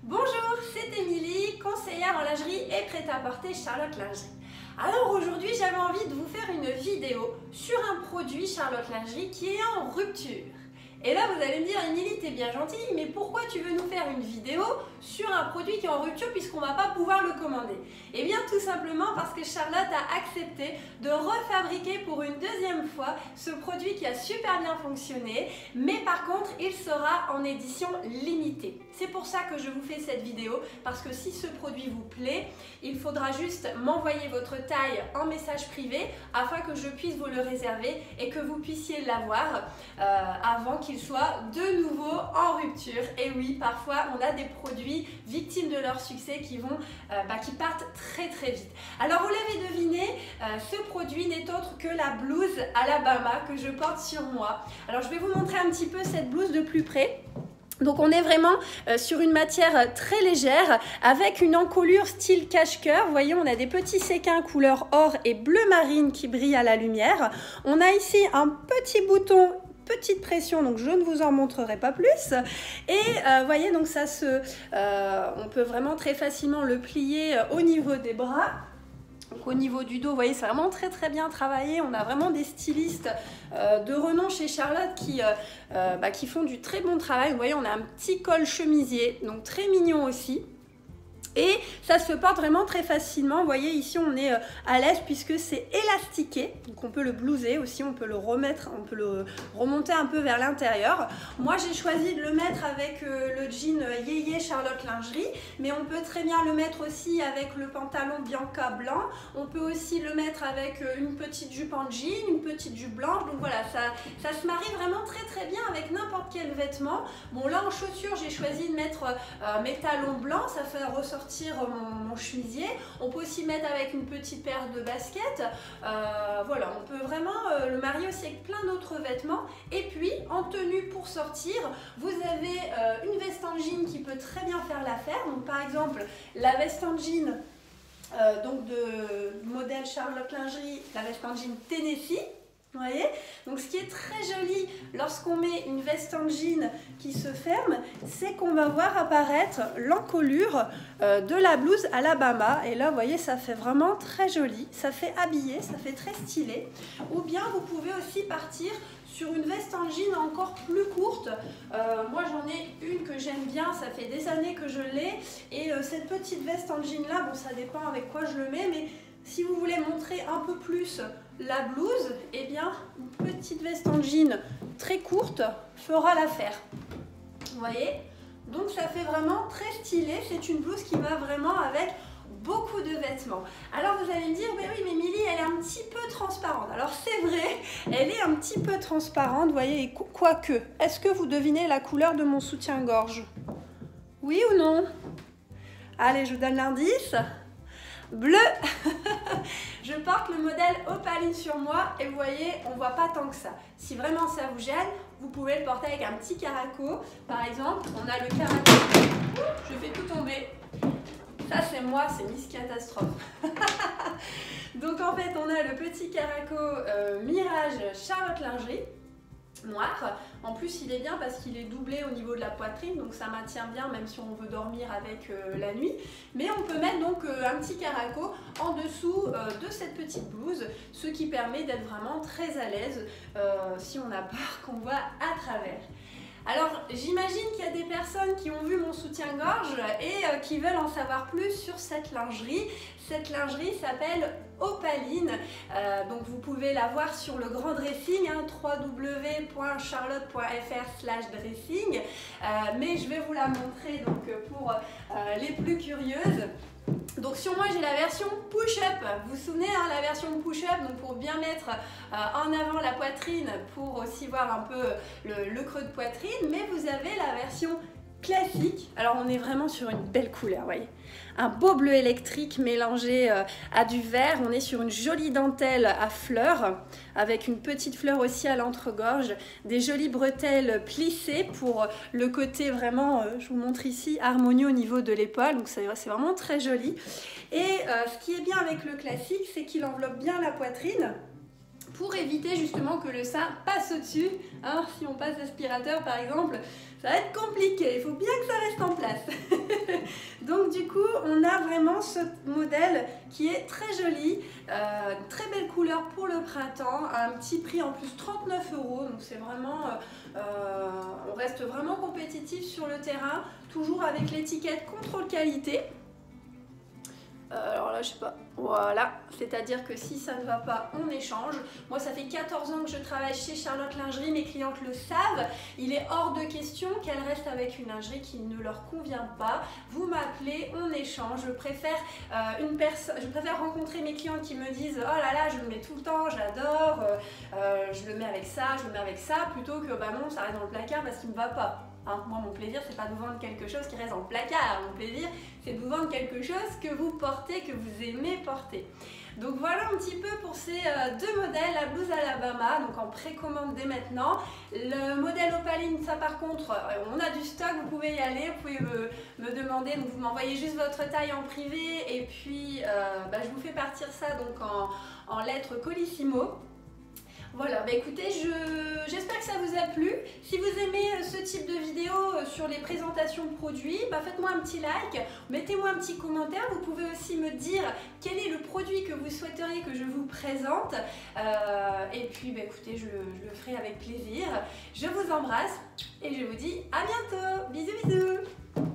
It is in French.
Bonjour, c'est Émilie, conseillère en lingerie et prêt-à-porter Charlotte Lingerie. Alors aujourd'hui, j'avais envie de vous faire une vidéo sur un produit Charlotte Lingerie qui est en rupture. Et là, vous allez me dire, Émilie, t'es bien gentille, mais pourquoi tu veux nous faire une vidéo sur un produit qui est en rupture puisqu'on ne va pas pouvoir le commander? Eh bien, tout simplement parce que Charlotte a accepté de refabriquer pour une deuxième fois ce produit qui a super bien fonctionné, mais par contre, il sera en édition limitée. C'est pour ça que je vous fais cette vidéo, parce que si ce produit vous plaît, il faudra juste m'envoyer votre taille en message privé afin que je puisse vous le réserver et que vous puissiez l'avoir avant qu'il soit de nouveau en rupture. Et oui, parfois on a des produits victimes de leur succès qui partent très vite. Alors vous l'avez deviné, ce produit n'est autre que la blouse Alabama que je porte sur moi. Alors je vais vous montrer un petit peu cette blouse de plus près. Donc on est vraiment sur une matière très légère avec une encolure style cache-cœur. Vous voyez, on a des petits séquins couleur or et bleu marine qui brillent à la lumière. On a ici un petit bouton, petite pression, donc je ne vous en montrerai pas plus. Et voyez, donc ça on peut vraiment très facilement le plier au niveau des bras. Donc au niveau du dos, vous voyez, c'est vraiment très bien travaillé. On a vraiment des stylistes de renom chez Charlotte qui font du très bon travail. Vous voyez, on a un petit col chemisier, donc très mignon aussi. Et ça se porte vraiment très facilement. Vous voyez, ici on est à l'aise puisque c'est élastiqué. Donc on peut le blouser aussi, on peut le remettre, on peut le remonter un peu vers l'intérieur. Moi j'ai choisi de le mettre avec le jean Yéyé Charlotte Lingerie, mais on peut très bien le mettre aussi avec le pantalon Bianca blanc. On peut aussi le mettre avec une petite jupe en jean, une petite jupe blanche. Donc voilà, ça se marie vraiment très bien avec n'importe quel vêtement. Bon, là en chaussures, j'ai choisi de mettre mes talons blancs, ça fait ressortir mon chemisier. On peut aussi mettre avec une petite paire de baskets. Voilà, on peut vraiment le marier aussi avec plein d'autres vêtements. Et puis en tenue pour sortir, vous avez une veste en jean qui peut très bien faire l'affaire. Donc par exemple la veste en jean donc de modèle Charlotte Lingerie, la veste en jean Tennessee. Vous voyez, donc ce qui est très joli lorsqu'on met une veste en jean qui se ferme, c'est qu'on va voir apparaître l'encolure de la blouse Alabama. Et là, vous voyez, ça fait vraiment très joli, ça fait habillé, ça fait très stylé. Ou bien vous pouvez aussi partir sur une veste en jean encore plus courte. Moi j'en ai une que j'aime bien, ça fait des années que je l'ai. Et cette petite veste en jean là, bon ça dépend avec quoi je le mets, mais si vous voulez montrer un peu plus la blouse, eh bien une petite veste en jean très courte fera l'affaire. Vous voyez? Donc ça fait vraiment très stylé, c'est une blouse qui va vraiment avec beaucoup de vêtements. Alors vous allez me dire, oui mais Émilie, elle est un petit peu transparente. Alors c'est vrai, elle est un petit peu transparente, vous voyez, quoique. Est-ce que vous devinez la couleur de mon soutien-gorge? Oui ou non? Allez, je vous donne l'indice. Bleu. Je porte le modèle Opaline sur moi et vous voyez, on voit pas tant que ça. Si vraiment ça vous gêne, vous pouvez le porter avec un petit caraco. Par exemple, on a le caraco. Je fais tout tomber. Ça c'est moi, c'est Miss Catastrophe. Donc en fait, on a le petit caraco Mirage Charlotte Lingerie noir. En plus il est bien parce qu'il est doublé au niveau de la poitrine, donc ça maintient bien même si on veut dormir avec la nuit. Mais on peut mettre donc un petit caraco en dessous de cette petite blouse, ce qui permet d'être vraiment très à l'aise si on a peur qu'on voit à travers. Alors j'imagine qu'il y a des personnes qui ont vu mon soutien-gorge et qui veulent en savoir plus sur cette lingerie. Cette lingerie s'appelle Opaline, donc vous pouvez la voir sur le grand dressing, www.charlotte.fr/dressing, mais je vais vous la montrer donc pour les plus curieuses. Donc sur moi j'ai la version push-up, vous vous souvenez la version push-up, donc pour bien mettre en avant la poitrine, pour aussi voir un peu le creux de poitrine, mais vous avez la version classique. Alors on est vraiment sur une belle couleur, vous voyez, un beau bleu électrique mélangé à du vert. On est sur une jolie dentelle à fleurs avec une petite fleur aussi à l'entre-gorge, des jolies bretelles plissées pour le côté vraiment, je vous montre ici, harmonieux au niveau de l'épaule, donc c'est vraiment très joli. Et ce qui est bien avec le classique, c'est qu'il enveloppe bien la poitrine pour éviter justement que le sein passe au-dessus. Si on passe l'aspirateur par exemple, ça va être compliqué, il faut bien que ça reste en place. Donc du coup, on a vraiment ce modèle qui est très joli, très belle couleur pour le printemps, à un petit prix en plus 39 €. Donc c'est vraiment, on reste vraiment compétitif sur le terrain, toujours avec l'étiquette contrôle qualité. Alors là, je sais pas, voilà, c'est-à-dire que si ça ne va pas, on échange. Moi, ça fait 14 ans que je travaille chez Charlotte Lingerie, mes clientes le savent. Il est hors de question qu'elles restent avec une lingerie qui ne leur convient pas. Vous m'appelez, on échange. Je préfère rencontrer mes clientes qui me disent « Oh là là, je le mets tout le temps, j'adore, je le mets avec ça, je le mets avec ça », plutôt que « Bah non, ça reste dans le placard parce qu'il ne me va pas ». Hein, moi, mon plaisir, c'est pas de vous vendre quelque chose qui reste dans le placard. Mon plaisir, c'est de vous vendre quelque chose que vous portez, que vous aimez porter. Donc voilà un petit peu pour ces deux modèles, la blouse Alabama, donc en précommande dès maintenant. Le modèle Opaline, ça par contre, on a du stock, vous pouvez y aller, vous pouvez me demander, donc vous m'envoyez juste votre taille en privé et puis je vous fais partir ça donc en lettres Colissimo. Voilà, bah écoutez, j'espère que ça vous a plu. Si vous aimez ce type de vidéo sur les présentations de produits, faites-moi un petit like, mettez-moi un petit commentaire. Vous pouvez aussi me dire quel est le produit que vous souhaiteriez que je vous présente. Et puis, écoutez, je le ferai avec plaisir. Je vous embrasse et je vous dis à bientôt. Bisous, bisous.